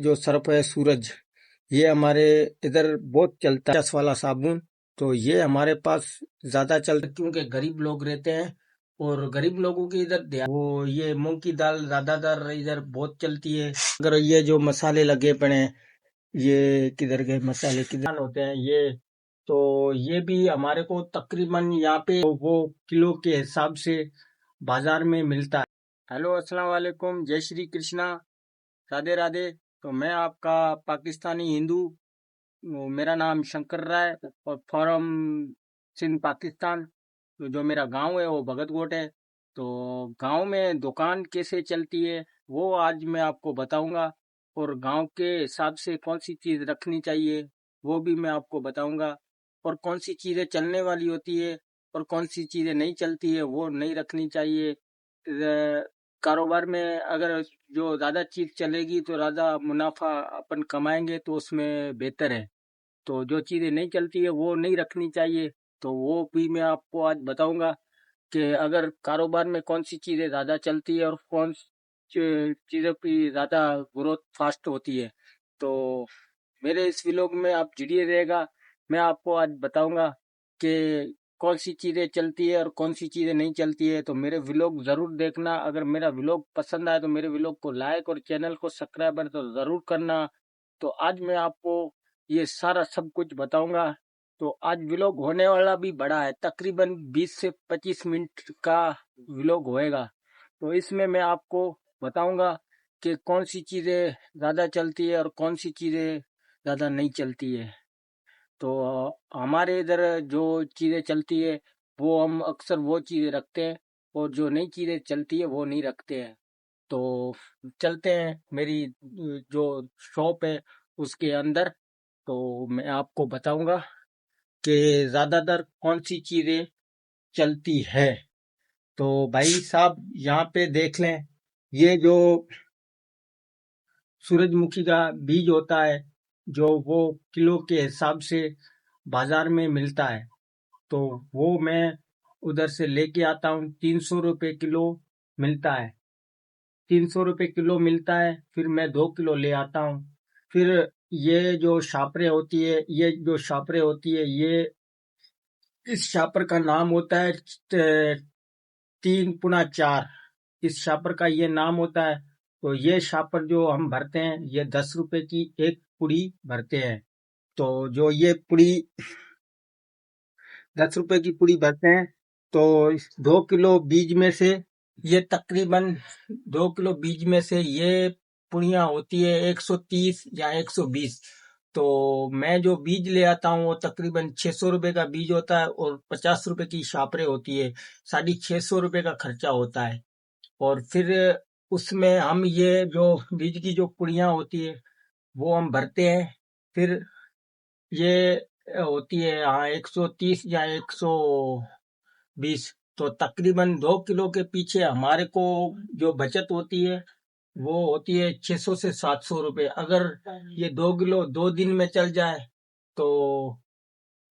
जो सर्फ है सूरज, ये हमारे इधर बहुत चलता है। 10 वाला साबुन तो ये हमारे पास ज्यादा चलता है क्योंकि गरीब लोग रहते हैं और गरीब लोगों की इधर वो ये मूंग की दाल ज्यादातर इधर बहुत चलती है। अगर ये जो मसाले लगे पड़े हैं, ये किधर गए मसाले, किधर होते हैं ये, तो ये भी हमारे को तकरीबन यहाँ पे वो किलो के हिसाब से बाजार में मिलता है। हेलो, अस्सलाम वालेकुम, जय श्री कृष्णा, राधे राधे। तो मैं आपका पाकिस्तानी हिंदू, मेरा नाम शंकर राय और फ्रॉम सिंध पाकिस्तान। तो जो मेरा गांव है वो भगतकोट है। तो गांव में दुकान कैसे चलती है वो आज मैं आपको बताऊंगा, और गांव के हिसाब से कौन सी चीज़ रखनी चाहिए वो भी मैं आपको बताऊंगा, और कौन सी चीज़ें चलने वाली होती है और कौन सी चीज़ें नहीं चलती है वो नहीं रखनी चाहिए। कारोबार में अगर जो ज़्यादा चीज़ चलेगी तो ज़्यादा मुनाफा अपन कमाएंगे तो उसमें बेहतर है। तो जो चीज़ें नहीं चलती है वो नहीं रखनी चाहिए। तो वो भी मैं आपको आज बताऊंगा कि अगर कारोबार में कौन सी चीज़ें ज़्यादा चलती है और कौन चीज़ों की ज़्यादा ग्रोथ फास्ट होती है। तो मेरे इस व्लॉग में आप जुड़िए रहेगा। मैं आपको आज बताऊंगा कि कौन सी चीज़ें चलती है और कौन सी चीज़ें नहीं चलती है। तो मेरे व्लॉग ज़रूर देखना। अगर मेरा व्लॉग पसंद आए तो मेरे व्लॉग को लाइक और चैनल को सब्सक्राइब तो ज़रूर करना। तो आज मैं आपको ये सारा सब कुछ बताऊंगा। तो आज व्लॉग होने वाला भी बड़ा है, तकरीबन 20 से 25 मिनट का व्लॉग होएगा। तो इसमें मैं आपको बताऊंगा कि कौन सी चीज़ें ज़्यादा चलती है और कौन सी चीज़ें ज़्यादा नहीं चलती है। तो हमारे इधर जो चीज़ें चलती है वो हम अक्सर वो चीज़ें रखते हैं, और जो नई चीज़ें चलती है वो नहीं रखते हैं। तो चलते हैं मेरी जो शॉप है उसके अंदर। तो मैं आपको बताऊंगा कि ज़्यादातर कौन सी चीज़ें चलती है। तो भाई साहब यहाँ पे देख लें, ये जो सूरजमुखी का बीज होता है, जो वो किलो के हिसाब से बाजार में मिलता है, तो वो मैं उधर से लेके आता हूँ। 300 रुपये किलो मिलता है। 300 रुपये किलो मिलता है। फिर मैं 2 किलो ले आता हूँ। फिर ये जो शापरे होती है, ये इस शापर का नाम होता है 3 X 4। इस शापर का ये नाम होता है। तो ये शापर जो हम भरते हैं, ये 10 रुपए की एक पुड़ी भरते हैं। तो जो ये पुड़ी 10 रुपए की पुड़ी भरते हैं, तो 2 किलो बीज में से ये तकरीबन 2 किलो बीज में से ये पुड़ियाँ होती है 130 या 120। तो मैं जो बीज ले आता हूँ वो तकरीबन 600 रुपए का बीज होता है, और 50 रुपए की शापरे होती है। 650 रुपए का खर्चा होता है। और फिर उसमें हम ये जो बीज की जो पुड़ियाँ होती है वो हम भरते हैं। फिर ये होती है, हाँ, 130 या 120। तो तकरीबन 2 किलो के पीछे हमारे को जो बचत होती है वो होती है 600 से 700 रुपये। अगर ये 2 किलो 2 दिन में चल जाए तो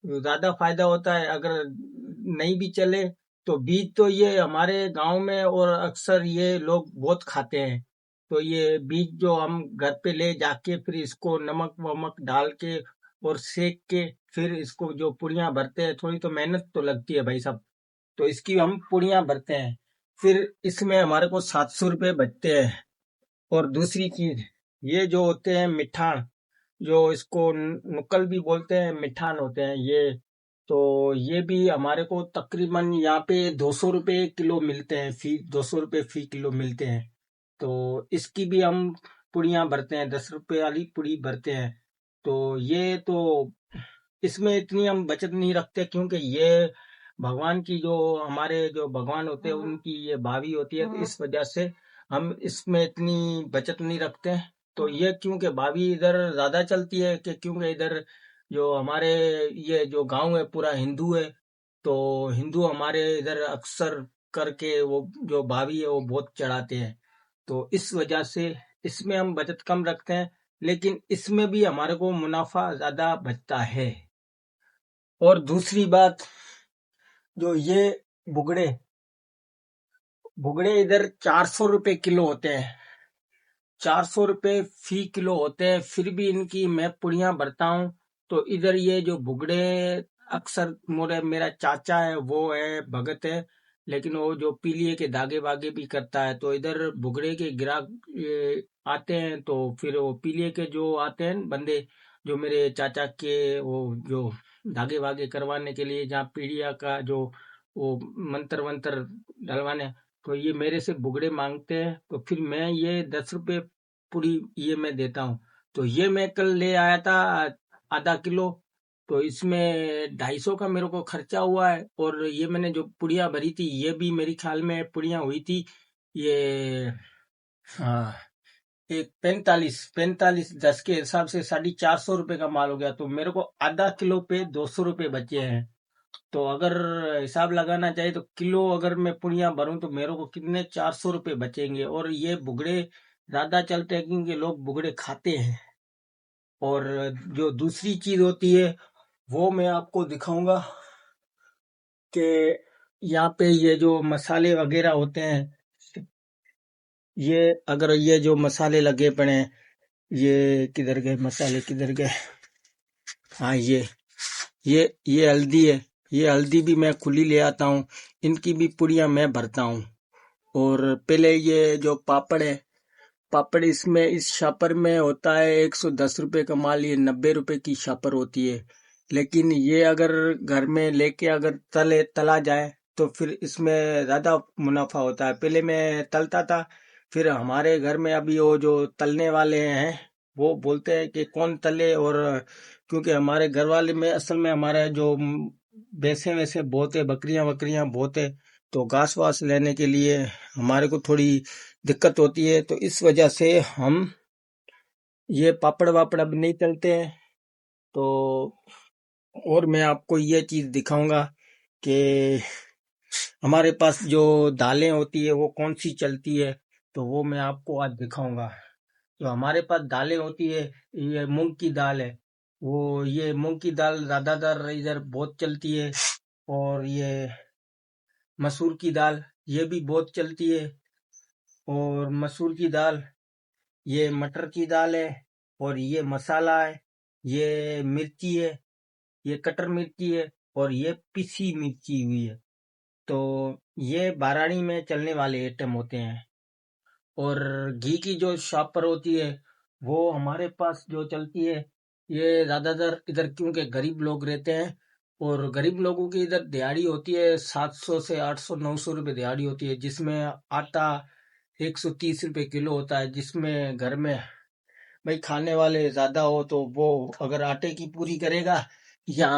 ज्यादा फायदा होता है। अगर नहीं भी चले तो बीज तो ये हमारे गांव में और अक्सर ये लोग बहुत खाते हैं। तो ये बीज जो हम घर पे ले जाके फिर इसको नमक वमक डाल के और सेक के फिर इसको जो पुड़ियाँ भरते हैं, थोड़ी तो मेहनत तो लगती है भाई साहब। तो इसकी हम पुड़ियाँ भरते हैं। फिर इसमें हमारे को 700 रुपये बचते हैं। और दूसरी चीज, ये जो होते हैं मिठान, जो इसको नुक्कल भी बोलते हैं, मिठान होते हैं ये। तो ये भी हमारे को तकरीबन यहाँ पे 200 रुपये किलो मिलते हैं, फी 200 रुपये फी किलो मिलते हैं। तो इसकी भी हम पुड़ियाँ भरते हैं, 10 रुपये वाली पुड़ी भरते हैं। तो ये तो इसमें इतनी हम बचत नहीं रखते, क्योंकि ये भगवान की जो हमारे जो भगवान होते हैं उनकी ये भाभी होती है, तो इस वजह से हम इसमें इतनी बचत नहीं रखते हैं। तो ये क्योंकि भाभी इधर ज्यादा चलती है, कि क्योंकि इधर जो हमारे ये जो गांव है पूरा हिंदू है। तो हिंदू हमारे इधर अक्सर करके वो जो भाभी है वो बहुत चढ़ाते हैं। तो इस वजह से इसमें हम बचत कम रखते हैं, लेकिन इसमें भी हमारे को मुनाफा ज्यादा बचता है। और दूसरी बात, जो ये बुगड़े बुगड़े इधर 400 रुपये किलो होते हैं। ₹400 फी किलो होते हैं, फिर भी इनकी मैं पुड़ियां भरता हूँ। तो इधर ये जो भुगड़े अक्सर मेरा चाचा है, वो है भगत है, लेकिन वो जो पीलिए के धागे वागे भी करता है। तो इधर भुगड़े के ग्राहक आते हैं, तो फिर वो पीलिए के जो आते हैं बंदे, जो मेरे चाचा के वो जो धागे वागे करवाने के लिए, जहाँ पीड़िया का जो वो मंत्र वंत्र डलवाने, तो ये मेरे से बुगड़े मांगते हैं। तो फिर मैं ये ₹10 पूरी ये मैं देता हूँ। तो ये मैं कल ले आया था आधा किलो। तो इसमें 250 का मेरे को खर्चा हुआ है। और ये मैंने जो पुड़िया भरी थी, ये भी मेरी ख्याल में पुड़िया हुई थी ये, हाँ, एक 45 10 के हिसाब से ₹450 का माल हो गया। तो मेरे को आधा किलो पे ₹200 बचे हैं। तो अगर हिसाब लगाना चाहिए तो किलो अगर मैं पुड़िया भरूं तो मेरे को कितने ₹400 बचेंगे। और ये बुगड़े ज्यादा चलते हैं क्योंकि लोग बुगड़े खाते हैं। और जो दूसरी चीज होती है वो मैं आपको दिखाऊंगा कि यहाँ पे ये जो मसाले वगैरह होते हैं, ये अगर ये जो मसाले लगे पड़े हैं, ये किधर गए मसाले, किधर गए, हाँ ये हल्दी है। ये हल्दी भी मैं खुली ले आता हूँ, इनकी भी पुड़िया मैं भरता हूँ। और पहले ये जो पापड़ है, पापड़ इसमें इस शापर में होता है ₹110 का माल, ये ₹90 की शापर होती है। लेकिन ये अगर घर में लेके अगर तला जाए तो फिर इसमें ज्यादा मुनाफा होता है। पहले मैं तलता था, फिर हमारे घर में अभी वो जो तलने वाले हैं वो बोलते हैं कि कौन तले। और क्योंकि हमारे घर वाले में असल में हमारे जो भैंसे वैसे बहुत है, बकरियां वकरियां बहुत है, तो घास वास लेने के लिए हमारे को थोड़ी दिक्कत होती है। तो इस वजह से हम ये पापड़ वापड़ अब नहीं तलते हैं। तो और मैं आपको ये चीज दिखाऊंगा कि हमारे पास जो दालें होती है वो कौन सी चलती है। तो वो मैं आपको आज दिखाऊंगा। जो हमारे पास दालें होती है, ये मूंग की दाल है। वो ये मूंग की दाल ज्यादातर इधर बहुत चलती है। और ये मसूर की दाल, ये भी बहुत चलती है। और मसूर की दाल, ये मटर की दाल है। और ये मसाला है, ये मिर्ची है, ये कटर मिर्ची है, और ये पिसी मिर्ची हुई है। तो ये बारानी में चलने वाले आइटम होते हैं। और घी की जो शॉपर होती है वो हमारे पास जो चलती है, ये ज्यादातर इधर क्योंकि गरीब लोग रहते हैं, और गरीब लोगों की इधर दिहाड़ी होती है 700 से 800 ₹900 दिहाड़ी होती है, जिसमें आटा ₹130 किलो होता है। जिसमें घर में भाई खाने वाले ज्यादा हो तो वो अगर आटे की पूरी करेगा या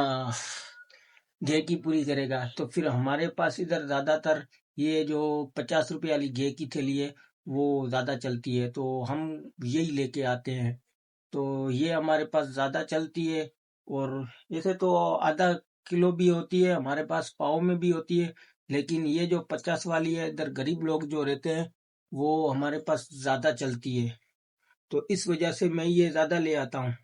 घी की पूरी करेगा। तो फिर हमारे पास इधर ज्यादातर ये जो ₹50 वाली घी की थैली है वो ज्यादा चलती है, तो हम यही लेके आते हैं। तो ये हमारे पास ज्यादा चलती है। और ऐसे तो आधा किलो भी होती है हमारे पास, पाव में भी होती है। लेकिन ये जो 50 वाली है, इधर गरीब लोग जो रहते हैं वो हमारे पास ज्यादा चलती है। तो इस वजह से मैं ये ज्यादा ले आता हूँ।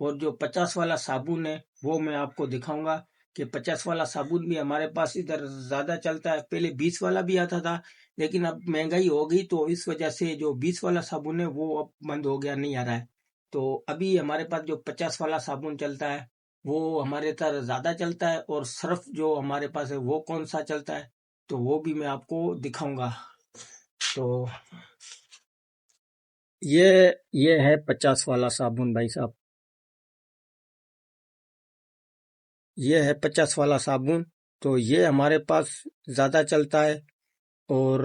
और जो 50 वाला साबुन है वो मैं आपको दिखाऊंगा कि 50 वाला साबुन भी हमारे पास इधर ज्यादा चलता है। पहले 20 वाला भी आता था, लेकिन अब महंगाई हो गई तो इस वजह से जो 20 वाला साबुन है वो अब बंद हो गया, नहीं आ रहा है। तो अभी हमारे पास जो 50 वाला साबुन चलता है वो हमारे इधर ज्यादा चलता है। और सर्फ जो हमारे पास है वो कौन सा चलता है, तो वो भी मैं आपको दिखाऊंगा। तो ये ये है 50 वाला साबुन भाई साहब, ये है 50 वाला साबुन। तो ये हमारे पास ज्यादा चलता है। और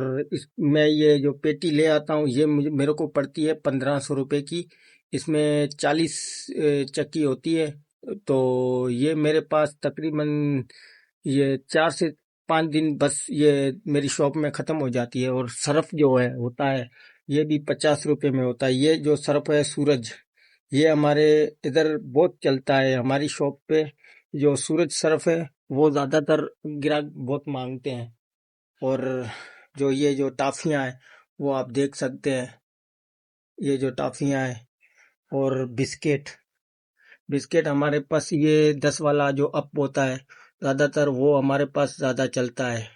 मैं ये जो पेटी ले आता हूँ ये मेरे को पड़ती है ₹1500 की। इसमें 40 चक्की होती है। तो ये मेरे पास तकरीबन ये 4 से 5 दिन बस ये मेरी शॉप में खत्म हो जाती है। और सर्फ जो है होता है, ये भी ₹50 में होता है। ये जो सर्फ है सूरज, ये हमारे इधर बहुत चलता है। हमारी शॉप पे जो सूरज सर्फ है वो ज्यादातर ग्राहक बहुत मांगते हैं। और जो ये जो टाफियां हैं वो आप देख सकते हैं, ये जो टाफियां हैं। और बिस्किट, बिस्किट हमारे पास ये 10 वाला जो अप होता है, ज्यादातर वो हमारे पास ज्यादा चलता है।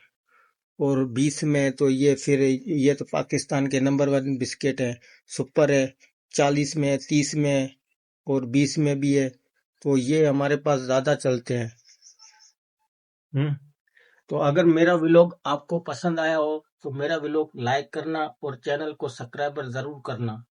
और 20 में तो ये फिर ये तो पाकिस्तान के नंबर 1 बिस्किट है, सुपर है। 40 में, 30 में और 20 में भी है। तो ये हमारे पास ज्यादा चलते हैं। हम्म तो अगर मेरा व्लॉग आपको पसंद आया हो तो मेरा व्लॉग लाइक करना और चैनल को सब्सक्राइब जरूर करना।